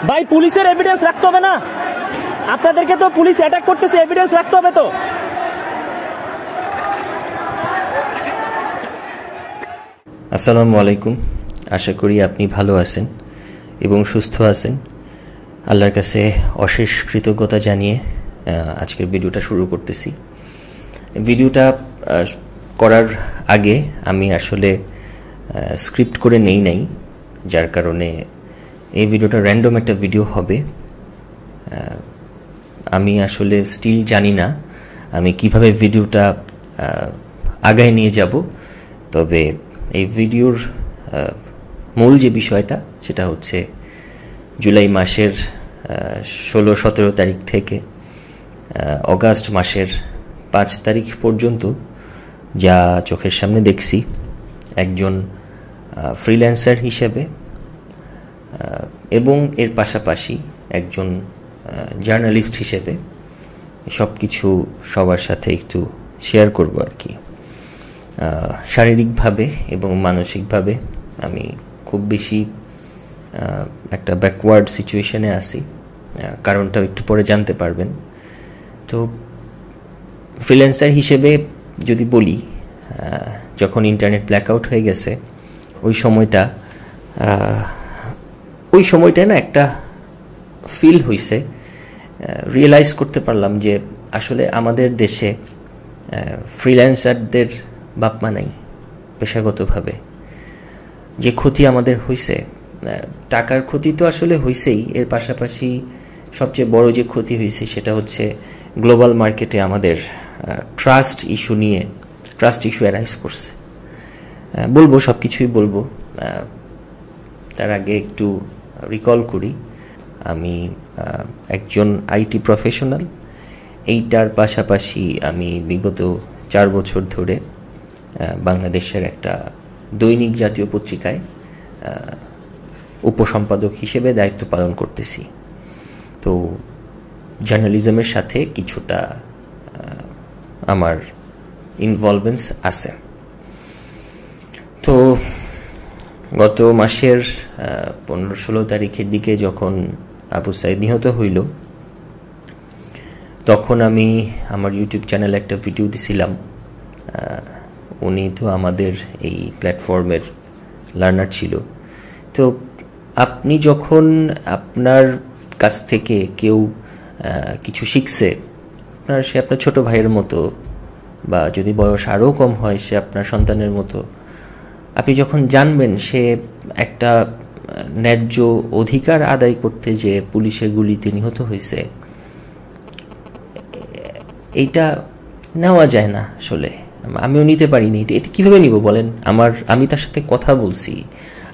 ভাই পুলিশের এভিডেন্স রাখতে হবে না? আপনাদেরকে তো পুলিশ অ্যাটাক করতেছে, এভিডেন্স রাখতে হবে তো। আসসালামু আলাইকুম, আশা করি আপনি ভালো আছেন এবং সুস্থ আছেন। আল্লাহর কাছে অশেষ কৃতজ্ঞতা জানিয়ে আজকের ভিডিওটা শুরু করতেছি। ভিডিওটা করার আগে আমি আসলে স্ক্রিপ্ট করে নেই নাই, যার কারণে এই ভিডিওটা র্যান্ডম একটা ভিডিও হবে। আমি আসলে স্টিল জানি না আমি কিভাবে ভিডিওটা আগায় নিয়ে যাব, তবে এই ভিডিওর মূল যে বিষয়টা সেটা হচ্ছে জুলাই মাসের 16-17 তারিখ থেকে অগাস্ট মাসের 5 তারিখ পর্যন্ত যা চোখের সামনে দেখছি, একজন ফ্রিল্যান্সার হিসেবে এবং এর পাশাপাশি একজন জার্নালিস্ট হিসেবে সব কিছু সবার সাথে একটু শেয়ার করব আর কি। শারীরিকভাবে এবং মানসিকভাবে আমি খুব বেশি একটা ব্যাকওয়ার্ড সিচুয়েশনে আছি, কারণটা একটু পরে জানতে পারবেন। তো ফ্রিল্যান্সার হিসেবে যদি বলি, যখন ইন্টারনেট ব্ল্যাকআউট হয়ে গেছে ওই সময়টায় না একটা ফিল হইছে, রিয়েলাইজ করতে পারলাম যে আসলে আমাদের দেশে ফ্রিল্যান্সারদের বাপমা নাই। পেশাগতভাবে যে ক্ষতি আমাদের হইছে, টাকার ক্ষতি তো আসলে হইছেই, এর পাশাপাশি সবচেয়ে বড় যে ক্ষতি হয়েছে সেটা হচ্ছে গ্লোবাল মার্কেটে আমাদের ট্রাস্ট ইস্যু অ্যারাইজ করছে। বলবো, সব কিছুই বলবো। তার আগে একটু রিকল করি, আমি একজন আইটি প্রফেশনাল। এইটার পাশাপাশি আমি বিগত 4 বছর ধরে বাংলাদেশের একটা দৈনিক জাতীয় পত্রিকায় উপসম্পাদক হিসেবে দায়িত্ব পালন করতেছি। তো জার্নালিজমের সাথে কিছুটা আমার ইনভলভমেন্স আছে। তো গত মাসের 15-16 তারিখের দিকে যখন আবু সাঈদ নিহত হইল, তখন আমি আমার ইউটিউব চ্যানেলে একটা ভিডিও দিছিলাম। উনি তো আমাদের এই প্ল্যাটফর্মের লার্নার ছিল। তো আপনি যখন আপনার কাছ থেকে কেউ কিছু শিখছে, সে আপনার ছোট ভাইয়ের মতো, বা যদি বয়স আরও কম হয় সে আপনার সন্তানের মতো, আপনি যখন জানবেন সে একটা ন্যায্য অধিকার আদায় করতে যে পুলিশের গুলিতে নিহত হয়েছে, এইটা নেওয়া যায় না। আসলে আমিও নিতে পারিনি। এটা কিভাবে নিব বলেন? আমি তার সাথে কথা বলছি,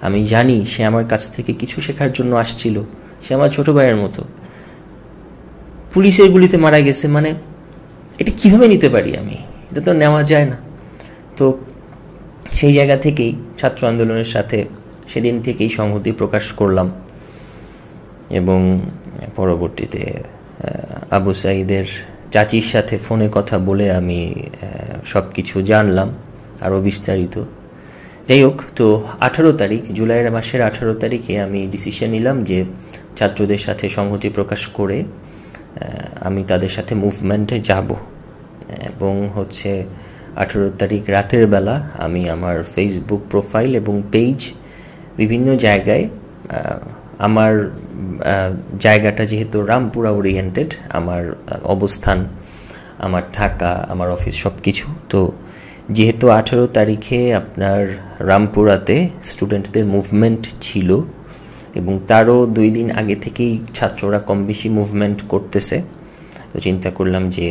আমি জানি সে আমার কাছ থেকে কিছু শেখার জন্য আসছিল, সে আমার ছোট ভাইয়ের মতো, পুলিশের গুলিতে মারা গেছে। মানে এটা কিভাবে নিতে পারি আমি? এটা তো নেওয়া যায় না। তো সেই জায়গা থেকেই ছাত্র আন্দোলনের সাথে সেদিন থেকেই সংহতি প্রকাশ করলাম এবং পরবর্তীতে আবু সাঈদের চাচির সাথে ফোনে কথা বলে আমি সব কিছু জানলাম আরও বিস্তারিত। যাই হোক, তো 18 তারিখ, জুলাইয়ের মাসের 18 তারিখে আমি ডিসিশন নিলাম যে ছাত্রদের সাথে সংহতি প্রকাশ করে আমি তাদের সাথে মুভমেন্টে যাব। এবং 18 তারিখ রাতের বেলা আমি আমার ফেসবুক প্রোফাইল এবং পেজ বিভিন্ন জায়গায়, আমার জায়গাটা যেহেতু রামপুরা ওরিয়েন্টেড, আমার অবস্থান, আমার থাকা, আমার অফিস সব কিছু, তো যেহেতু 18 তারিখে আপনার রামপুরাতে স্টুডেন্টদের মুভমেন্ট ছিল এবং তারও 2 দিন আগে থেকেই ছাত্ররা কম বেশি মুভমেন্ট করতেছে, তো চিন্তা করলাম যে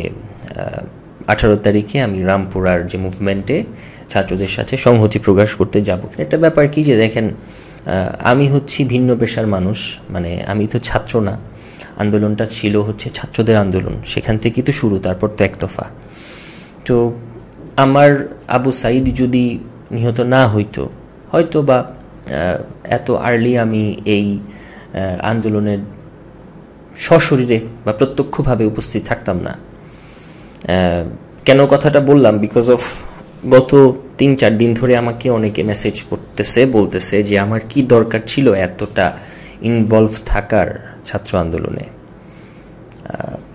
18 তারিখে আমি রামপুরার যে মুভমেন্টে ছাত্রদের সাথে সংহতি প্রকাশ করতে যাব। একটা ব্যাপার কি যে দেখেন, আমি ভিন্ন পেশার মানুষ, মানে আমি তো ছাত্র না। আন্দোলনটা ছিল ছাত্রদের আন্দোলন, সেখান থেকেই তো শুরু, তারপর তো একতফা। তো আমার আবু সাঈদ যদি নিহত না হইতো, হয়তো বা এত আর্লি আমি এই আন্দোলনের সশরীরে বা প্রত্যক্ষভাবে উপস্থিত থাকতাম না। কেন কথাটা বললাম? বিকজ অফ গত 3-4 দিন ধরে আমাকে অনেকে মেসেজ করতেছে, বলতেছে যে আমার কি দরকার ছিল এতটা ইনভলভ থাকার ছাত্র আন্দোলনে।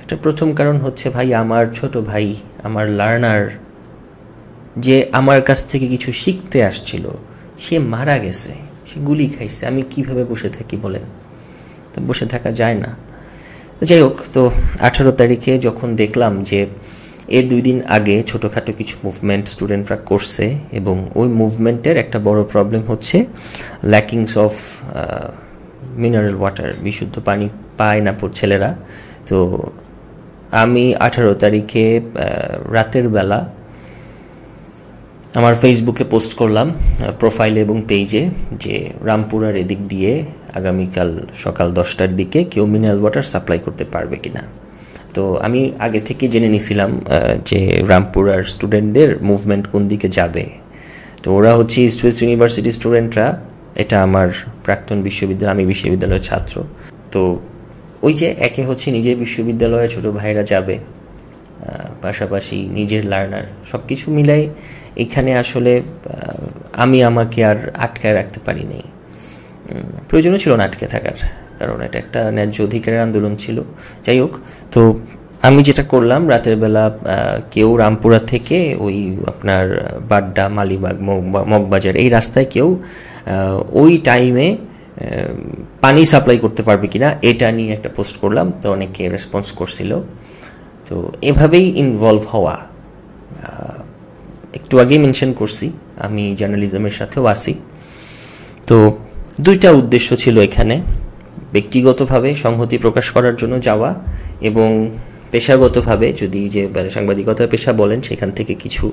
এটা প্রথম কারণ হচ্ছে ভাই, আমার ছোট ভাই, আমার লার্নার, যে আমার কাছ থেকে কিছু শিখতে আসছিল, সে মারা গেছে, সে গুলি খাইছে। আমি কিভাবে বসে থাকি বলেন? তো বসে থাকা যায় না। যাই হোক, তো 18 তারিখে যখন দেখলাম যে এর 2 দিন আগে ছোটোখাটো কিছু মুভমেন্ট স্টুডেন্টরা করছে, এবং ওই মুভমেন্টের একটা বড় প্রবলেম হচ্ছে ল্যাকিংস অফ মিনারেল ওয়াটার, বিশুদ্ধ পানি পায় না ছেলেরা। তো আমি 18 তারিখে রাতের বেলা আমার ফেসবুকে পোস্ট করলাম, প্রোফাইলে এবং পেজে, যে রামপুরার এদিক দিয়ে আগামীকাল সকাল 10টার দিকে কেউ মিনারেল ওয়াটার সাপ্লাই করতে পারবে কিনা। তো আমি আগে থেকে জেনে নিয়েছিলাম যে রামপুরার স্টুডেন্টদের মুভমেন্ট কোন দিকে যাবে। তো ওরা হচ্ছে ইস্ট ওয়েস্ট ইউনিভার্সিটি স্টুডেন্টরা, এটা আমার প্রাক্তন বিশ্ববিদ্যালয়, আমি বিশ্ববিদ্যালয়ের ছাত্র। তো ওই যে একে হচ্ছে নিজের বিশ্ববিদ্যালয়ে ছোটো ভাইরা যাবে, পাশাপাশি নিজের লার্নার, সব কিছু মিলাই এখানে আসলে আমি আমাকে আর আটকায় রাখতে পারি নাই। প্রয়োজনও ছিল না আটকে থাকার, কারণ এটা একটা ন্যায্য অধিকারের আন্দোলন ছিল। যাই হোক, তো আমি যেটা করলাম, রাতের বেলা কেউ রামপুরা থেকে ওই আপনার বাড্ডা, মালিবাগ, মগবাজার এই রাস্তায় কেউ ওই টাইমে পানি সাপ্লাই করতে পারবে কিনা এটা নিয়ে একটা পোস্ট করলাম। তো অনেকে রেসপন্স করছিল। তো এভাবেই ইনভলভ হওয়া। একটু আগেই মেনশন করছি আমি জার্নালিজমের সাথেও আসি। তো 2টা উদ্দেশ্য ছিল এখানে, ব্যক্তিগতভাবে সংহতি প্রকাশ করার জন্য যাওয়া, এবং পেশাগতভাবে যদি যে সাংবাদিকতার পেশা বলেন সেখান থেকে কিছু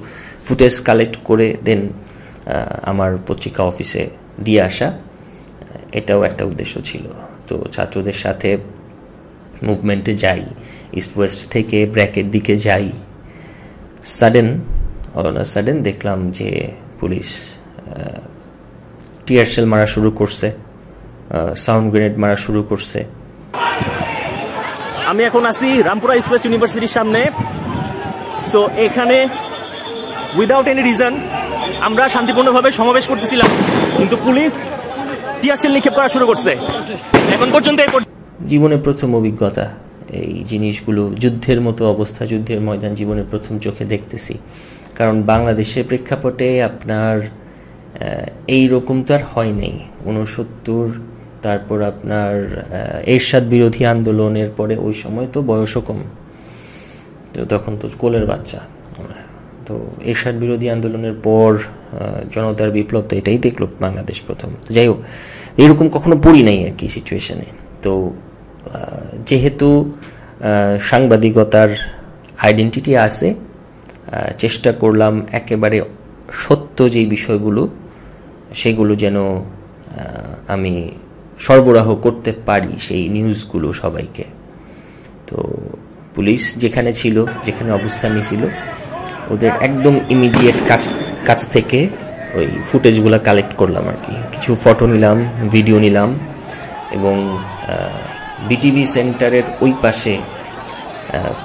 ফুটেজ কালেক্ট করে দেন আমার পত্রিকা অফিসে দিয়ে আসা, এটাও একটা উদ্দেশ্য ছিল। তো ছাত্রদের সাথে মুভমেন্টে যাই, ইস্ট ওয়েস্ট থেকে ব্র্যাকের দিকে যাই। সাডেন দেখলাম যে পুলিশ টিয়ার শেল মারা শুরু করছে, সাউন্ড গ্রেনেড মারা শুরু করছে। আমি এখন আছি রামপুরা ইস্ট ওয়েস্ট ইউনিভার্সিটির সামনে। সো এখানে উইদাউট এনি রিজন আমরা শান্তিপূর্ণভাবে সমাবেশ করতেছিলাম, কিন্তু পুলিশ টিয়ার শেল নিক্ষেপ করা শুরু করছে। এখন পর্যন্ত জীবনের প্রথম অভিজ্ঞতা, এই জিনিসগুলো যুদ্ধের মতো অবস্থা, যুদ্ধের ময়দান জীবনের প্রথম চোখে দেখতেছি। কারণ বাংলাদেশের প্রেক্ষাপটে আপনার এই রকম তো আর হয় নাই। 69, তারপর আপনার এরশাদ বিরোধী আন্দোলনের পরে, ওই সময় তো বয়সও কম, তো তখন তো কোলের বাচ্চা। তো এরশাদ বিরোধী আন্দোলনের পর জনতার বিপ্লব, তো এটাই দেখলো বাংলাদেশ প্রথম। যাই হোক, এরকম কখনো পড়ি নাই আর কি সিচুয়েশনে। তো যেহেতু সাংবাদিকতার আইডেন্টিটি আছে, চেষ্টা করলাম একেবারে সত্য যেই বিষয়গুলো, সেগুলো যেন আমি সরবরাহ করতে পারি, সেই নিউজগুলো সবাইকে। তো পুলিশ যেখানে ছিল, যেখানে অবস্থান নিয়েছিল, ওদের একদম ইমিডিয়েট কাছ থেকে ওই ফুটেজগুলো কালেক্ট করলাম আর কি। কিছু ফটো নিলাম, ভিডিও নিলাম, এবং বিটিভি সেন্টারের ওই পাশে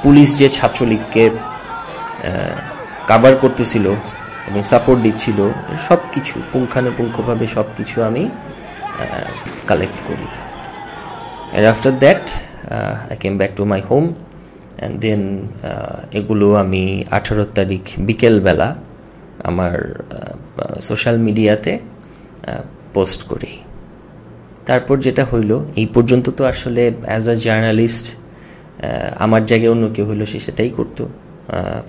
পুলিশ যে ছাত্রলীগকে কাভার করতেছিল এবং সাপোর্ট দিচ্ছিল, সব কিছু পুঙ্খানুপুঙ্খভাবে সব কিছু আমি কালেক্ট করি। And after that I came back to my home, and then এগুলো আমি 18 তারিখ বিকেলবেলা আমার সোশ্যাল মিডিয়াতে পোস্ট করি। তারপর যেটা হইল, এই পর্যন্ত তো আসলে অ্যাজ আ জার্নালিস্ট আমার জায়গায় অন্য কেউ হইলো সে সেটাই করতো,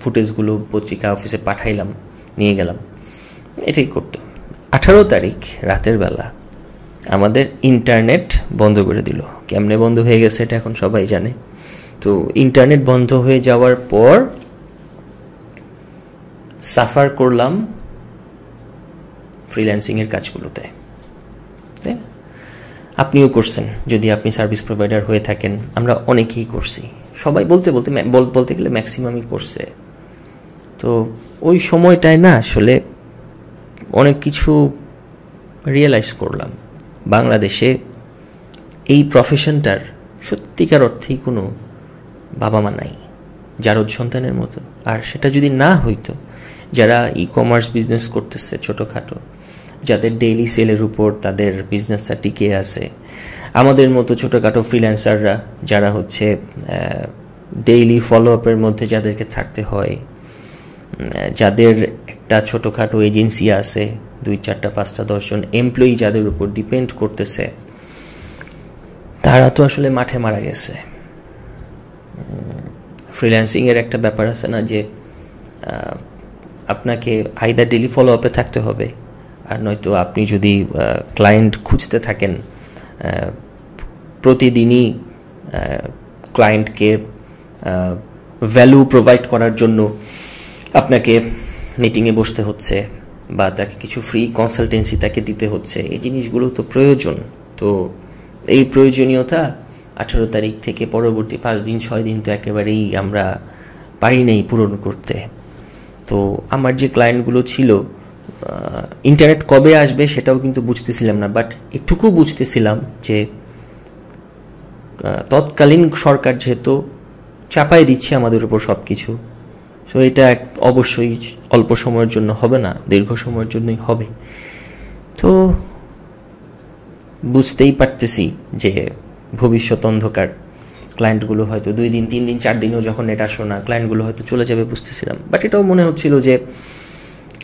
ফুটেজগুলো পত্রিকা অফিসে পাঠাইলাম, নিয়ে গেলাম, এটাই করতো। 18 তারিখ রাতের বেলা আমাদের ইন্টারনেট বন্ধ করে দিল। কেমনে বন্ধ হয়ে গেছে এটা এখন সবাই জানে। তো ইন্টারনেট বন্ধ হয়ে যাওয়ার পর সাফার করলাম ফ্রিল্যান্সিংয়ের কাজগুলোতে। আপনিও করছেন যদি আপনি সার্ভিস প্রোভাইডার হয়ে থাকেন, আমরা অনেকেই করছি, সবাই বলতে গেলে ম্যাক্সিমামই করছে। তো ওই সময়টায় না আসলে অনেক কিছু রিয়েলাইজ করলাম। বাংলাদেশে এই প্রফেশনটার সত্যিকার অর্থেই কোনো বাবা মা নাই জারদ সন্তানের মতো। আর সেটা যদি না হইতো, যারা ই কমার্স বিজনেস করতেছে ছোটোখাটো, যাদের ডেইলি সেলের উপর তাদের বিজনেসটা টিকে আছে, আমাদের মতো ছোটোখাটো ফ্রিল্যান্সাররা যারা হচ্ছে ডেইলি ফলো আপের মধ্যে যাদেরকে থাকতে হয়, যাদের একটা ছোটোখাটো এজেন্সি আছে, 2, 4, 5, 10 জন এমপ্লয়ি যাদের উপর ডিপেন্ড করতেছে, তারা তো আসলে মাঠে মারা গেছে। ফ্রিল্যান্সিংয়ের একটা ব্যাপার আছে না যে আপনাকে আইদার ডেইলি ফলো আপে থাকতে হবে, আর নয়তো আপনি যদি ক্লায়েন্ট খুঁজতে থাকেন, প্রতিদিনই ক্লায়েন্টকে ভ্যালু প্রোভাইড করার জন্য আপনাকে মিটিংয়ে বসতে হচ্ছে বা তাকে কিছু ফ্রি কনসালটেন্সি তাকে দিতে হচ্ছে। এই জিনিসগুলো তো প্রয়োজন। তো এই প্রয়োজনীয়তা 18 তারিখ থেকে পরবর্তী 5 দিন 6 দিন তো একেবারেই আমরা পারি নাই পূরণ করতে। তো আমার যে ক্লায়েন্টগুলো ছিল, ইন্টারনেট কবে আসবে সেটাও কিন্তু বুঝতেছিলাম না, বাট এটুকু বুঝতেছিলাম যে তৎকালীন সরকার যেহেতু চাপাই দিচ্ছে আমাদের উপর সব কিছু, সো এটা অবশ্যই অল্প সময়ের জন্য হবে না, দীর্ঘ সময়ের জন্যই হবে। তো বুঝতেই পারতেছি যে ভবিষ্যৎ অন্ধকার। ক্লায়েন্টগুলো হয়তো 2 দিন 3 দিন 4 দিনও যখন নেট আসলো না, ক্লায়েন্টগুলো হয়তো চলে যাবে বুঝতেছিলাম। বাট এটাও মনে হচ্ছিল যে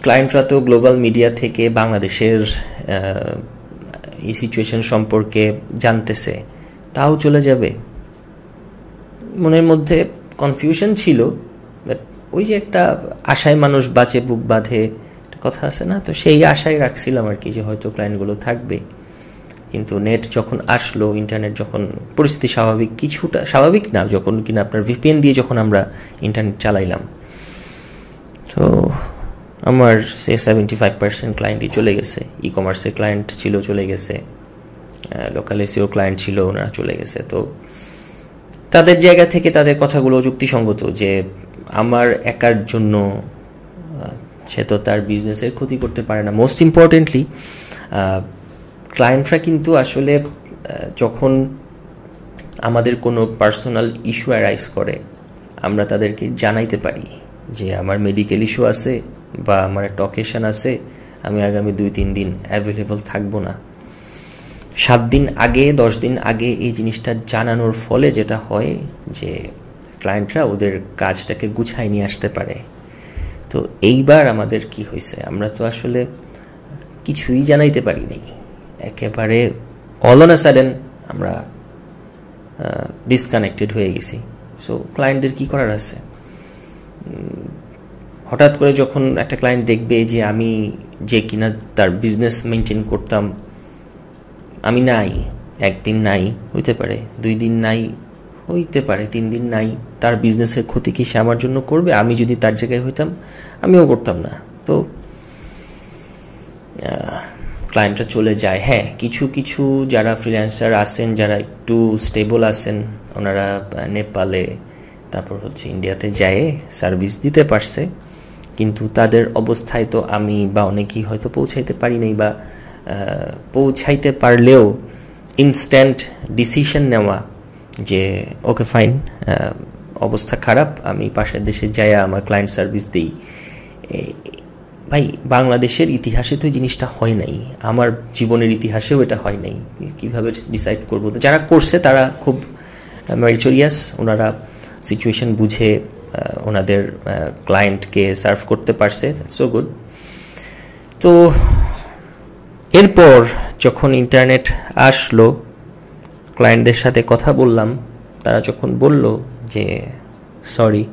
ক্লায়েন্টরা তো গ্লোবাল মিডিয়া থেকে বাংলাদেশের এই সিচুয়েশন সম্পর্কে জানতেছে, তাও চলে যাবে। মনের মধ্যে কনফিউশন ছিল, বাট ওই যে একটা আশায় মানুষ বাঁচে বুক বাঁধে কথা আছে না, তো সেই আশায় রাখছিলাম আর কি যে হয়তো ক্লায়েন্টগুলো থাকবে। কিন্তু নেট যখন আসলো, ইন্টারনেট যখন পরিস্থিতি স্বাভাবিক, কিছুটা স্বাভাবিক না, যখন কিনা আপনার ভিপিএন দিয়ে যখন আমরা ইন্টারনেট চালাইলাম, তো আমার সে 75% ক্লায়েন্টই চলে গেছে। ই কমার্সের ক্লায়েন্ট ছিল চলে গেছে, লোকাল এসিও ক্লায়েন্ট ছিল, ওনারা চলে গেছে। তো তাদের জায়গা থেকে তাদের কথাগুলো যুক্তিসঙ্গত যে আমার একার জন্য সে তো তার বিজনেসের ক্ষতি করতে পারে না। মোস্ট ইম্পর্টেন্টলি ক্লায়েন্টরা কিন্তু আসলে যখন আমাদের কোনো পার্সোনাল ইস্যু অ্যারাইজ করে, আমরা তাদেরকে জানাইতে পারি যে আমার মেডিকেল ইস্যু আছে বা আমার একটা অকেশন আছে, আমি আগামী 2-3 দিন অ্যাভেলেবল থাকবো না। 7 দিন আগে 10 দিন আগে এই জিনিসটা জানানোর ফলে যেটা হয় যে ক্লায়েন্টরা ওদের কাজটাকে গুছাই নিয়ে আসতে পারে। তো এইবার আমাদের কি হয়েছে, আমরা তো আসলে কিছুই জানাইতে পারি নাই, একেবারে অল অন আ সাডেন আমরা ডিসকানেক্টেড হয়ে গেছি। সো ক্লায়েন্টদের কি করার আছে? হঠাৎ করে যখন একটা ক্লায়েন্ট দেখবে যে আমি যে কিনা তার বিজনেস মেনটেন করতাম, আমি নাই, 1 দিন নাই হইতে পারে, 2 দিন নাই হইতে পারে, 3 দিন নাই, তার বিজনেসের ক্ষতি কি সে আমার জন্য করবে? আমি যদি তার জায়গায় হইতাম আমিও করতাম না। তো ক্লায়েন্টরা চলে যায়। হ্যাঁ, কিছু কিছু যারা ফ্রিল্যান্সার আছেন, যারা একটু স্টেবল আছেন, ওনারা নেপালে তারপর হচ্ছে ইন্ডিয়াতে যায় সার্ভিস দিতে পারছে, কিন্তু তাদের অবস্থায় তো আমি বা অনেকেই হয়তো পৌঁছাইতে পারি নাই, বা পৌঁছাইতে পারলেও ইনস্ট্যান্ট ডিসিশন নেওয়া যে ওকে ফাইন, অবস্থা খারাপ, আমি পাশের দেশে যাই আমার ক্লায়েন্ট সার্ভিস দিই। ভাই, বাংলাদেশের ইতিহাসে তো এই জিনিসটা হয় নাই, আমার জীবনের ইতিহাসেও এটা হয় নাই। কীভাবে ডিসাইড করবো? তো যারা করছে তারা খুব মেরিটোরিয়াস, ওনারা সিচুয়েশন বুঝে ওনাদের ক্লায়েন্টকে সার্ভ করতে পারছে, সো গুড। তো এরপর যখন ইন্টারনেট আসলো, ক্লায়েন্টদের সাথে কথা বললাম, তারা যখন বলল যে সরি,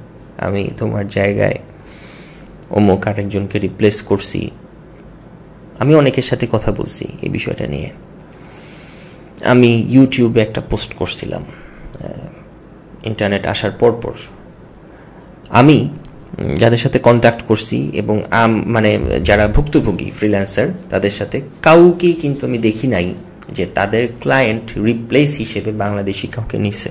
আমি তোমার জায়গায় অমুক আরেকজনকে রিপ্লেস করছি, আমি অনেকের সাথে কথা বলছি এই বিষয়টা নিয়ে। আমি ইউটিউবে একটা পোস্ট করছিলাম ইন্টারনেট আসার পরপর। আমি যাদের সাথে কন্ট্যাক্ট করছি এবং মানে যারা ভুক্তভোগী ফ্রিল্যান্সার, তাদের সাথে কাউকেই কিন্তু আমি দেখি নাই যে তাদের ক্লায়েন্ট রিপ্লেস হিসেবে বাংলাদেশি কাউকে নিছে।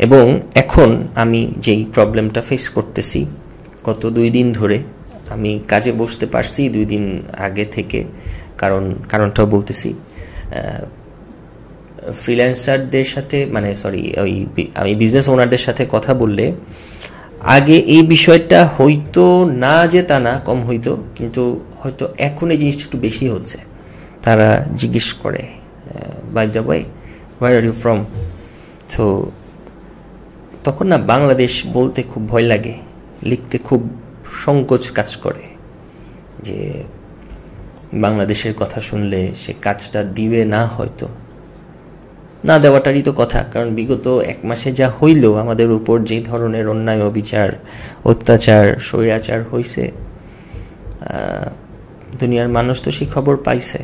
এবং এখন আমি যেই প্রবলেমটা ফেস করতেছি, গত 2 দিন ধরে আমি কাজে বসতে পারছি 2 দিন আগে থেকে, কারণটাও বলতেছি। ফ্রিল্যান্সারদের সাথে, মানে সরি, আমি বিজনেস ওনারদের সাথে কথা বললে আগে এই বিষয়টা হয়তো না, যে তা না, কম হইতো, কিন্তু হয়তো এখন এই জিনিসটা একটু বেশি হচ্ছে। তারা জিজ্ঞেস করে, by the way, where are you from? তো তখন না বাংলাদেশ বলতে খুব ভয় লাগে, লিখতে খুব সংকোচ কাজ করে, যে বাংলাদেশের কথা শুনলে সে কাজটা দিবে না, হয়তো না দেওয়াটারই তো কথা। কারণ বিগত 1 মাসে যা হইল আমাদের উপর, যে ধরনের অন্যায়, অবিচার, অত্যাচার, স্বৈরাচার হয়েছে, দুনিয়ার মানুষ তো সেই খবর পাইছে।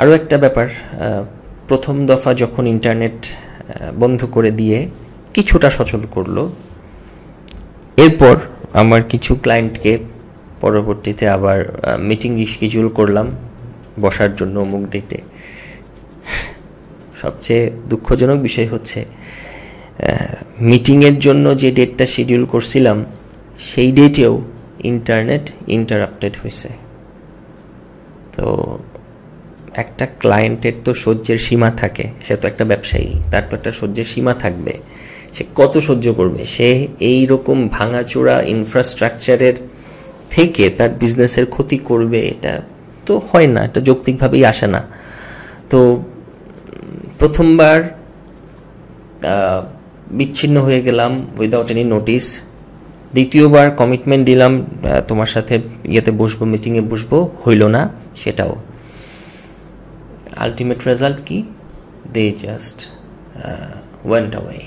আরও একটা ব্যাপার, প্রথম দফা যখন ইন্টারনেট বন্ধ করে দিয়ে কিছুটা সচল করলো, এরপর আমার কিছু ক্লায়েন্টকে পরবর্তীতে আবার মিটিং রিশিডিউল করলাম বসার জন্য অমুক ডেটে। সবচেয়ে দুঃখজনক বিষয় হচ্ছে, মিটিংয়ের জন্য যে ডেটটা শিডিউল করছিলাম সেই ডেটেও ইন্টারনেট ইন্টারাপ্টেড হয়েছে। তো একটা ক্লায়েন্টের তো সহ্যের সীমা থাকে, সে তো একটা ব্যবসায়ী, তার তো একটা সহ্যের সীমা থাকবে। সে কত সহ্য করবে? সে এই রকম ভাঙাচোরা ইনফ্রাস্ট্রাকচারের থেকে তার বিজনেসের ক্ষতি করবে, এটা তো হয় না, এটা যৌক্তিকভাবেই আসে না। তো প্রথমবার বিচ্ছিন্ন হয়ে গেলাম উইদাউট এনি নোটিস। দ্বিতীয়বার কমিটমেন্ট দিলাম তোমার সাথে ইয়েতে বসবো, মিটিংয়ে বসবো, হইল না সেটাও। আলটিমেট রেজাল্ট কি? They just went away.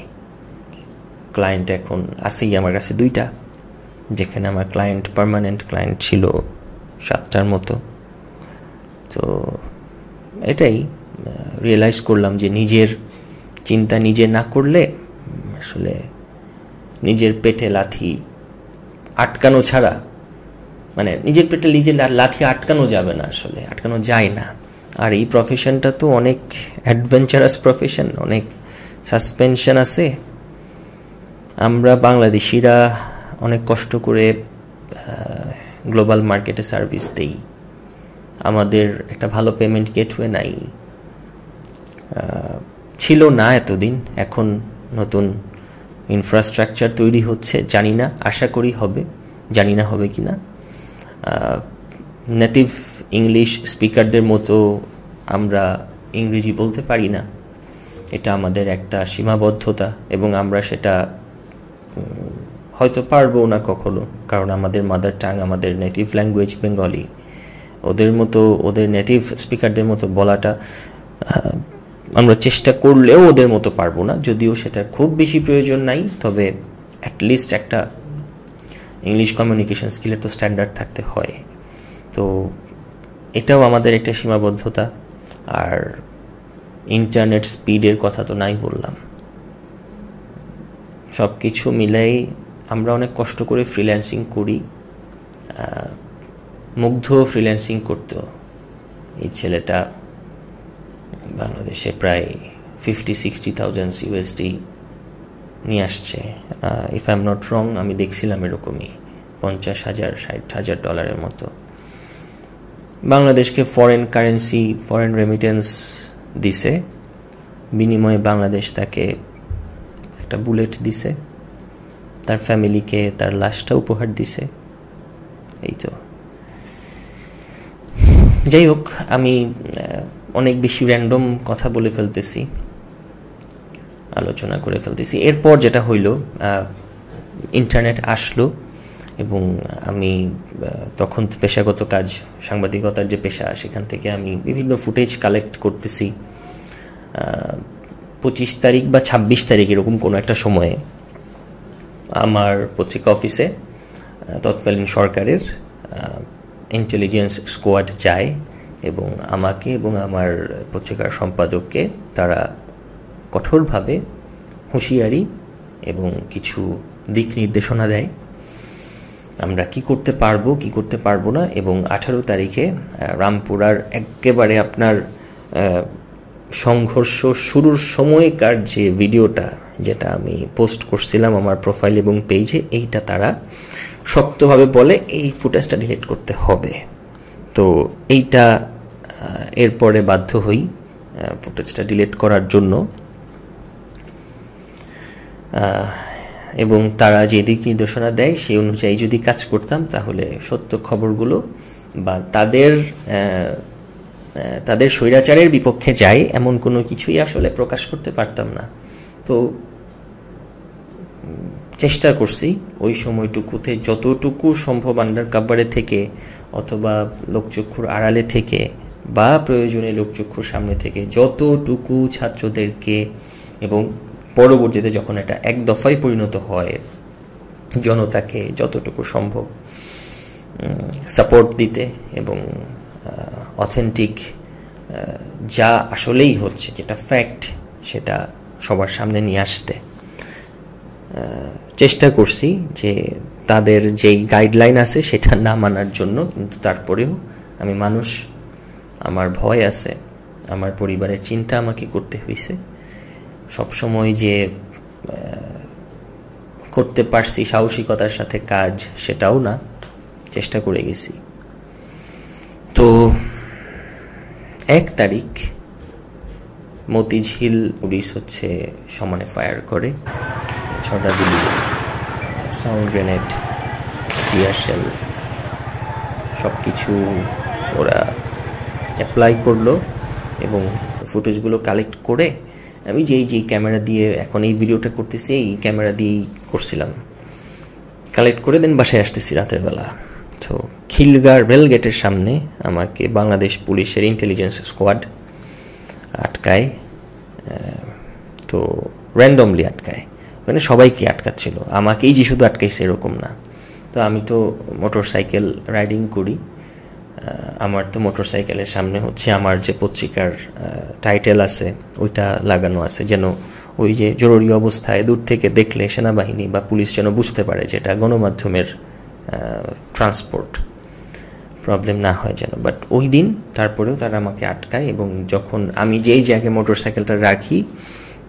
Client এখন আসেই আমার কাছে 2টা, যেখানে আমার ক্লায়েন্ট, পার্মানেন্ট ক্লায়েন্ট ছিল 7টার মতো। তো এটাই রিয়েলাইজ করলাম যে নিজের চিন্তা নিজে না করলে আসলে নিজের পেটে লাথি আটকানো ছাড়া, মানে নিজের পেটে নিজের লাথি আটকানো যাবে না, আসলে আটকানো যায় না। আর এই প্রফেশনটা তো অনেক অ্যাডভেঞ্চারাস প্রফেশন, অনেক সাসপেনশন আছে। আমরা বাংলাদেশিরা অনেক কষ্ট করে গ্লোবাল মার্কেটে সার্ভিস দেই, আমাদের একটা ভালো পেমেন্ট গেটওয়ে নাই, ছিল না এতদিন। এখন নতুন ইনফ্রাস্ট্রাকচার তৈরি হচ্ছে, জানি না, আশা করি হবে, জানি না হবে কিনা। নেটিভ ইংলিশ স্পিকারদের মতো আমরা ইংরেজি বলতে পারি না, এটা আমাদের একটা সীমাবদ্ধতা, এবং আমরা সেটা হয়তো পারবো না কখনো, কারণ আমাদের মাদার টাং, আমাদের নেটিভ ল্যাঙ্গুয়েজ বেঙ্গলি। ওদের মতো, ওদের নেটিভ স্পিকারদের মতো বলাটা আমরা চেষ্টা করলেও ওদের মতো পারবো না, যদিও সেটার খুব বেশি প্রয়োজন নাই। তবে অ্যাটলিস্ট একটা ইংলিশ কমিউনিকেশন স্কিলের তো স্ট্যান্ডার্ড থাকতে হয়। তো এটাও আমাদের একটা সীমাবদ্ধতা। আর ইন্টারনেট স্পিডের কথা তো নাই বললাম। সব কিছু মিলাই আমরা অনেক কষ্ট করে ফ্রিল্যান্সিং করি। মুগ্ধ ফ্রিল্যান্সিং করতো। এই ছেলেটা বাংলাদেশে প্রায় 50-60,000 USD নিয়ে আসছে। If I am not wrong, আমি দেখছিলাম এরকমই $50,000-60,000 মতো। বাংলাদেশকে ফরেন কারেন্সি, ফরেন রেমিটেন্স দিছে, বিনিময়ে বাংলাদেশ তাকে একটা বুলেট দিছে, তার ফ্যামিলিকে তার লাশটা উপহার দিছে। এই তো। যাই হোক, আমি অনেক বেশি র্যান্ডম কথা বলে ফেলতেছি, আলোচনা করে ফেলতেছি। এরপর যেটা হইল, ইন্টারনেট আসলো এবং আমি তখন পেশাগত কাজ, সাংবাদিকতার যে পেশা, সেখান থেকে আমি বিভিন্ন ফুটেজ কালেক্ট করতেছি। 25 তারিখ বা 26 তারিখ এরকম কোনো একটা সময়ে আমার পত্রিকা অফিসে তৎকালীন সরকারের ইন্টেলিজেন্স স্কোয়াড যায় এবং আমাকে এবং আমার পত্রিকার সম্পাদককে তারা কঠোরভাবে হুঁশিয়ারি এবং কিছু দিক নির্দেশনা দেয় আমরা কি করতে পারবো, কি করতে পারবো না। এবং 18 তারিখে রামপুরার একেবারে আপনার সংঘর্ষ শুরুর সময়কার যে ভিডিওটা, যেটা আমি পোস্ট করছিলাম আমার প্রোফাইল এবং পেজে, এইটা তারা শক্তভাবে বলে এই ফুটেজটা ডিলিট করতে হবে। তো এইটা এরপরে বাধ্য হই ফুটেজটা ডিলিট করার জন্য। এবং তারা যে দিক নির্দেশনা দেয় সেই অনুযায়ী যদি কাজ করতাম তাহলে সত্য খবরগুলো বা তাদের স্বৈরাচারের বিপক্ষে যায় এমন কোনো কিছুই আসলে প্রকাশ করতে পারতাম না। তো চেষ্টা করছি ওই সময়টুকুতে যতটুকু সম্ভব আন্ডার কাভারে থেকে অথবা লোকচক্ষুর আড়ালে থেকে বা প্রয়োজনে লোকচক্ষুর সামনে থেকে যতটুকু ছাত্রদেরকে এবং পরবর্তীতে যখন এটা এক দফায় পরিণত হয় জনতাকে যতটুকু সম্ভব সাপোর্ট দিতে এবং অথেন্টিক যা আসলেই হচ্ছে যেটা ফ্যাক্ট সেটা সবার সামনে নিয়ে আসতে চেষ্টা করছি। যে তাদের যেই গাইডলাইন আছে সেটা না মানার জন্য, কিন্তু তারপরেও আমি মানুষ, আমার ভয় আছে, আমার পরিবারের চিন্তা আমাকে করতে হয়েছে। সবসময় যে করতে পারছি সাহসিকতার সাথে কাজ সেটাও না, চেষ্টা করে গেছি। তো 1 তারিখ মতিঝিল পুলিশ হচ্ছে সমানে ফায়ার করে, 6টা গুলি, সাউন্ড গ্রেনেড, টিয়ার শেল সব কিছু ওরা অ্যাপ্লাই করলো এবং ফুটেজগুলো কালেক্ট করে আমি যেই ক্যামেরা দিয়ে এখন এই ভিডিওটা করতেছি এই ক্যামেরা দিয়েই করছিলাম, কালেক্ট করে দেন বাসায় আসতেছি রাতের বেলা। তো খিলগাঁও রেলগেটের সামনে আমাকে বাংলাদেশ পুলিশের ইন্টেলিজেন্স স্কোয়াড আটকায়। তো র্যান্ডমলি আটকায়, মানে সবাইকে আটকাচ্ছিল, আমাকেই যে শুধু আটকাইছে এরকম না। তো আমি তো মোটর সাইকেল রাইডিং করি, আমার তো মোটর সাইকেলের সামনে হচ্ছে আমার যে পত্রিকার টাইটেল আছে ওইটা লাগানো আছে, যেন ওই যে জরুরি অবস্থায় দূর থেকে দেখলে সেনাবাহিনী বা পুলিশ যেন বুঝতে পারে যে এটা গণমাধ্যমের ট্রান্সপোর্ট, প্রবলেম না হয় যেন। বাট ওই দিন তারপরেও তারা আমাকে আটকায় এবং যখন আমি যেই জায়গায় মোটর সাইকেলটা রাখি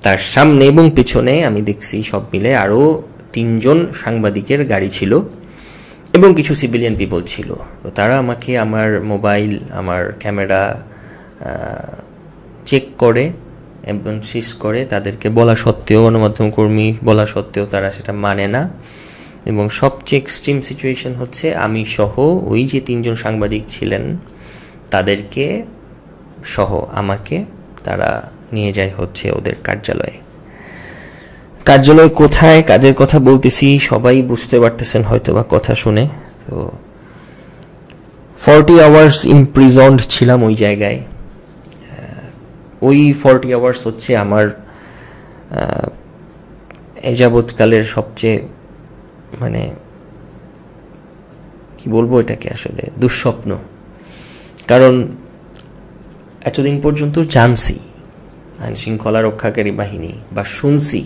তার সামনে এবং পিছনে আমি দেখছি সব মিলে আরও 3 জন সাংবাদিকের গাড়ি ছিল এবং কিছু সিভিলিয়ান পিপল ছিল। তো তারা আমাকে আমার মোবাইল, আমার ক্যামেরা চেক করে এবং সিজ করে, তাদেরকে বলা সত্ত্বেও, গণমাধ্যম কর্মী বলা সত্ত্বেও তারা সেটা মানে না। এবং সবচেয়ে এক্সট্রিম সিচুয়েশন হচ্ছে আমি সহ ওই যে 3 জন সাংবাদিক ছিলেন তাদেরকে সহ আমাকে তারা নিয়ে যায় হচ্ছে ওদের কার্যালয়ে। কার্যালয় কোথায়, কাজের কথা বলতেছি, সবাই বুঝতে পারতেছেন হয়তো বা কথা শুনে। তো 40 আওয়ার্স ইমপ্রিজন্ড ছিলাম ওই জায়গায়। ওই 40 আওয়ার্স হচ্ছে আমার এ যাবৎকালের সবচেয়ে, মানে কি বলবো এটাকে, আসলে দুঃস্বপ্ন। কারণ এতদিন পর্যন্ত জানছি আইন শৃঙ্খলা রক্ষাকারী বাহিনী বা শুনছি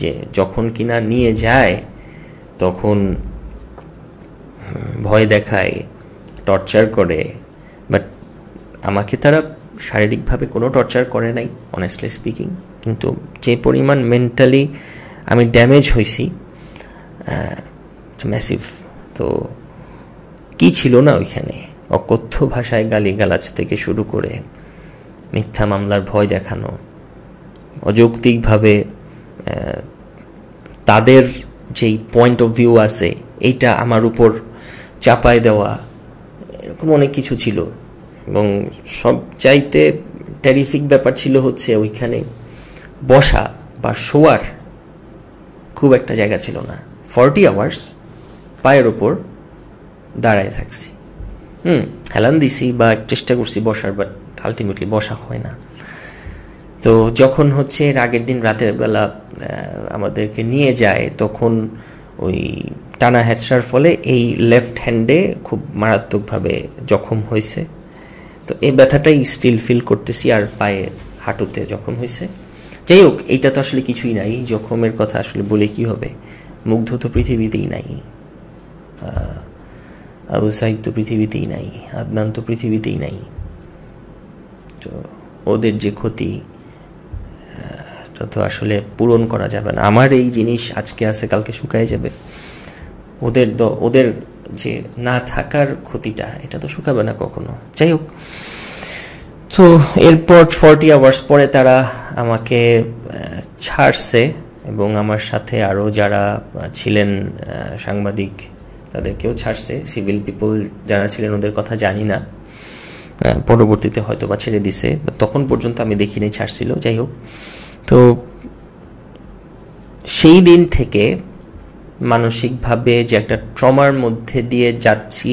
যে যখন কিনা নিয়ে যায় তখন ভয় দেখায়, টর্চার করে, বাট আমাকে তারা শারীরিকভাবে কোনো টর্চার করে নাই অনেস্টলি স্পিকিং, কিন্তু যে পরিমাণ মেন্টালি আমি ড্যামেজ হয়েছি ম্যাসিভ। তো কি ছিল না ওইখানে, অকথ্য ভাষায় গালিগালাজ থেকে শুরু করে মিথ্যা মামলার ভয় দেখানো, অযৌক্তিকভাবে তাদের যেই পয়েন্ট অফ ভিউ আছে এইটা আমার উপর চাপায় দেওয়া, এরকম অনেক কিছু ছিল। এবং সবচাইতে টেরিফিক ব্যাপার ছিল হচ্ছে ওইখানে বসা বা শোয়ার খুব একটা জায়গা ছিল না। 40 আওয়ার্স পায়ের ওপর দাঁড়ায় থাকছি, হেলান দিছি বা চেষ্টা করছি বসার, বাট আলটিমেটলি বসা হয় না। তো যখন হচ্ছে আগের দিন রাতের বেলা আমাদেরকে নিয়ে যায় তখন ওই টানা হ্যাচড়ার ফলে এই লেফট হ্যান্ডে খুব মারাত্মকভাবে জখম হয়েছে। তো এই ব্যথাটাই স্টিল ফিল করতেছি, আর পায়ে হাঁটুতে জখম হয়েছে। যাই হোক, এইটা তো আসলে কিছুই নাই, জখমের কথা আসলে বলে কি হবে। মুগ্ধ তো পৃথিবীতেই নাই, আবু সাইদ তো পৃথিবীতেই নাই, আদনান তো পৃথিবীতেই নাই। তো ওদের যে ক্ষতি এটা তো আসলে পূরণ করা যাবে না। আমার এই জিনিস আজকে আছে কালকে শুকায় যাবে, ওদের যে না থাকার ক্ষতিটা এটা তো শুকাবে না কখনো। যাই হোক, তো এরপর 40 আওয়ার্স পরে তারা আমাকে ছাড়ছে এবং আমার সাথে আরও যারা ছিলেন সাংবাদিক তাদেরকেও ছাড়ছে। সিভিল পিপল যারা ছিলেন ওদের কথা জানি না, পরবর্তীতে হয়তো বা ছেড়ে দিছে, তখন পর্যন্ত আমি দেখিনি ছাড়ছিল। যাই হোক, তো সেই দিন থেকে মানসিকভাবে যে একটা ট্রমার মধ্যে দিয়ে যাচ্ছি,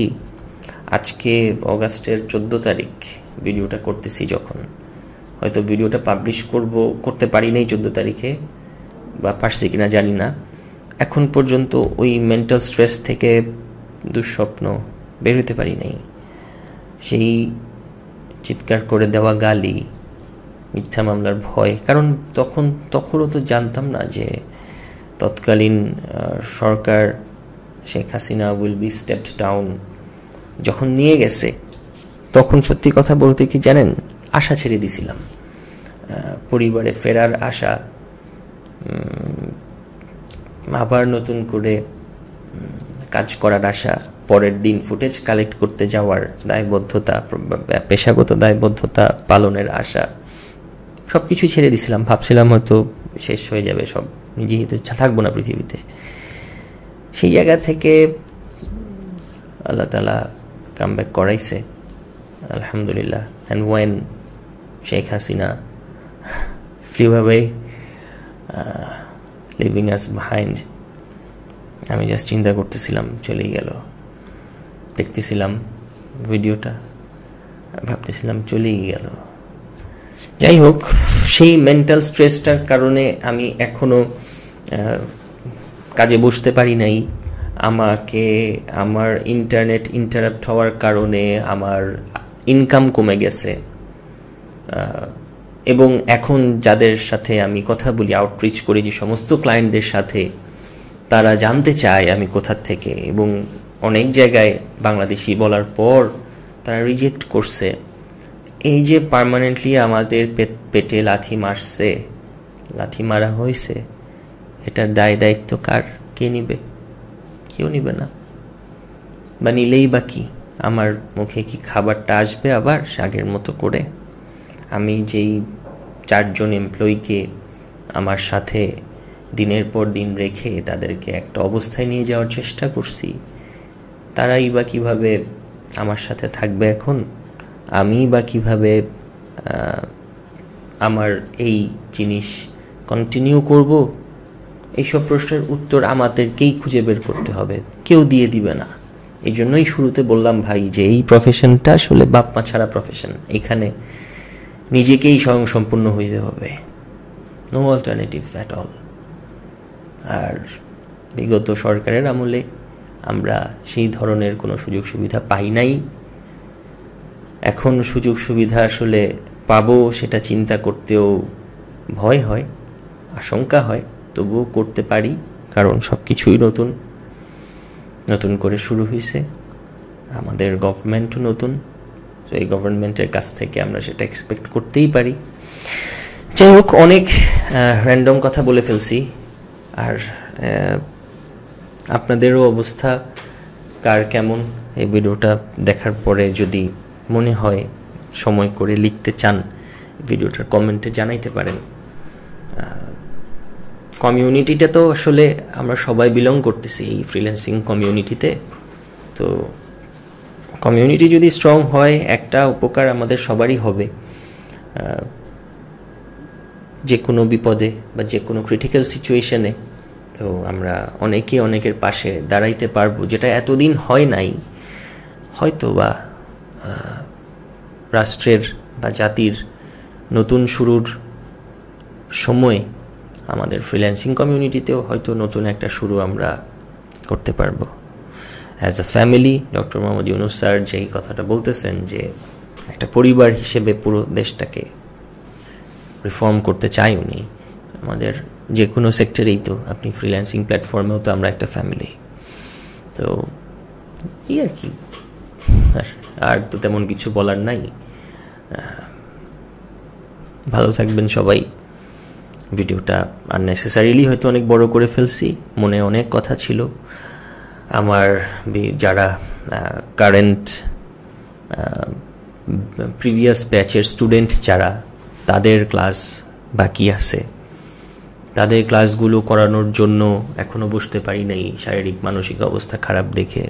আজকে অগাস্টের 14 তারিখ ভিডিওটা করতেছি, যখন হয়তো ভিডিওটা পাবলিশ করতে পারি নাই 14 তারিখে, বা পারছি কিনা জানি না, এখন পর্যন্ত ওই মেন্টাল স্ট্রেস থেকে দুঃস্বপ্ন বের হতে পারি নাই। সেই চিৎকার করে দেওয়া গালি, মিথ্যা মামলার ভয়, কারণ তখনও তো জানতাম না যে তৎকালীন সরকার Sheikh Hasina will be stepped down. যখন নিয়ে গেছে তখন সত্যি কথা বলতে কি জানেন, আশা ছেড়ে দিছিলাম, পরিবারে ফেরার আশা, আবার নতুন করে কাজ করার আশা, পরের দিন ফুটেজ কালেক্ট করতে যাওয়ার দায়বদ্ধতা, পেশাগত দায়বদ্ধতা পালনের আশা, সব কিছুই ছেড়ে দিছিলাম। ভাবছিলাম হয়তো শেষ হয়ে যাবে সব, নিজেই তো থাকবো না পৃথিবীতে। সেই জায়গা থেকে আল্লাহ তাআলা কামব্যাক করাইছে, আলহামদুলিল্লাহ। And when Sheikh Hasina flew away, leaving us behind, আমি জাস্ট চিন্তা করতেছিলাম চলেই গেল, দেখতেছিলাম ভিডিওটা, ভাবতেছিলাম চলেই গেল। যাই হোক, সেই মেন্টাল স্ট্রেসটার কারণে আমি এখনো কাজে বসতে পারি নাই। আমার ইন্টারনেট ইন্টারাপ্ট হওয়ার কারণে আমার ইনকাম কমে গেছে, এবং এখন যাদের সাথে আমি কথা বলি, আউটরিচ করি যে সমস্ত ক্লায়েন্টদের সাথে, তারা জানতে চায় আমি কোথা থেকে, এবং অনেক জায়গায় বাংলাদেশি বলার পর তারা রিজেক্ট করছে। এই যে পার্মানেন্টলি আমাদের পেটে লাথি মারা হয়েছে, এটার দায়িত্ব কার? কে নিবে? কেউ নিবে না। বা নিলেই বা কি, আমার মুখে কি খাবারটা আসবে আবার আগের মতো করে? আমি যেই 4 জন এমপ্লয়িকে আমার সাথে দিনের পর দিন রেখে তাদেরকে একটা অবস্থায় নিয়ে যাওয়ার চেষ্টা করছি, তারাই বা কিভাবে আমার সাথে থাকবে এখন? আমি বা কিভাবে আমার এই জিনিস কন্টিনিউ করব? এইসব প্রশ্নের উত্তর আমাদেরকেই খুঁজে বের করতে হবে, কেউ দিয়ে দিবে না। এই জন্যই শুরুতে বললাম ভাই যে এই প্রফেশনটা আসলে বাপ মা ছাড়া প্রফেশন, এখানে নিজেকেই স্বয়ংসম্পূর্ণ হইতে হবে, নো অল্টারনেটিভ অ্যাট অল। আর বিগত সরকারের আমলে আমরা সেই ধরনের কোনো সুযোগ সুবিধা পাই নাই। এখন সুযোগ সুবিধা আসলে পাবো সেটা চিন্তা করতেও ভয় হয়, আশঙ্কা হয়, তবুও করতে পারি, কারণ সব কিছুই নতুন করে শুরু হয়েছে। আমাদের গভর্নমেন্টও নতুন, তো এই গভর্নমেন্টের কাছ থেকে আমরা সেটা এক্সপেক্ট করতেই পারি। যাই হোক, অনেক র্যান্ডম কথা বলে ফেলছি। আর আপনাদেরও অবস্থা কার কেমন, এই ভিডিওটা দেখার পরে যদি মনে হয় সময় করে লিখতে চান, ভিডিওটার কমেন্টে জানাইতে পারেন। কমিউনিটিটা তো আসলে আমরা সবাই বিলং করতেছি এই ফ্রিল্যান্সিং কমিউনিটিতে, তো কমিউনিটি যদি স্ট্রং হয় একটা উপকার আমাদের সবারই হবে। যে কোনো বিপদে বা যে কোনো ক্রিটিক্যাল সিচুয়েশনে তো আমরা অনেকের পাশে দাঁড়াইতে পারবো, যেটা এতদিন হয় নাই। হয়তো বা রাষ্ট্রের বা জাতির নতুন শুরুর সময় আমাদের ফ্রিল্যান্সিং কমিউনিটিতেও হয়তো নতুন একটা শুরু আমরা করতে পারবো। As a family, doctor Mohammad Yunus sir যেই কথাটা বলতেছেন যে একটা পরিবার হিসেবে পুরো দেশটাকে রিফর্ম করতে চাই উনি। আমাদের যে কোনো সেক্টরেই তো, আপনি ফ্রিল্যান্সিং প্ল্যাটফর্মেও তো আমরা একটা ফ্যামিলি। তো এই আর কি, আর তো তেমন কিছু বলার নাই। ভালো থাকবেন সবাই। ভিডিওটা আননেসেসারিলি হয়তো অনেক বড় করে ফেলছি, মনে অনেক কথা ছিল। আমার যারা কারেন্ট প্রিভিয়াস ব্যাচের স্টুডেন্ট যারা, তাদের ক্লাস বাকি আছে, তাদের ক্লাসগুলো করানোর জন্য এখনও বসতে পারি নাই, শারীরিক মানসিক অবস্থা খারাপ দেখে।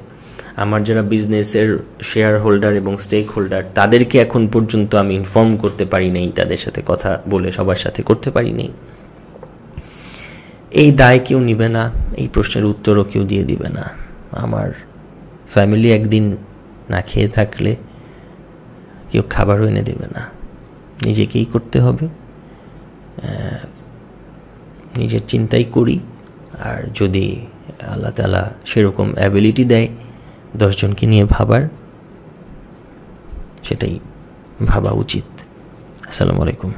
আমার যারা বিজনেসের শেয়ার হোল্ডার এবং স্টেক হোল্ডার, তাদেরকে এখন পর্যন্ত আমি ইনফর্ম করতে পারি নাই, তাদের সাথে কথা বলে সবার সাথে করতে পারি নাই। এই দায় কেউ নিবে না, এই প্রশ্নের উত্তরও কেউ দিয়ে দিবে না। আমার ফ্যামিলি একদিন না খেয়ে থাকলে কেউ খাবারও এনে দেবে না, নিজেকেই করতে হবে। নিজের চিন্তাই করি, আর যদি আল্লাহ তাআলা সেরকম অ্যাবিলিটি দেয় 10 জনকে নিয়ে ভাবার, সেটাই ভাবা উচিত। আসসালামু আলাইকুম।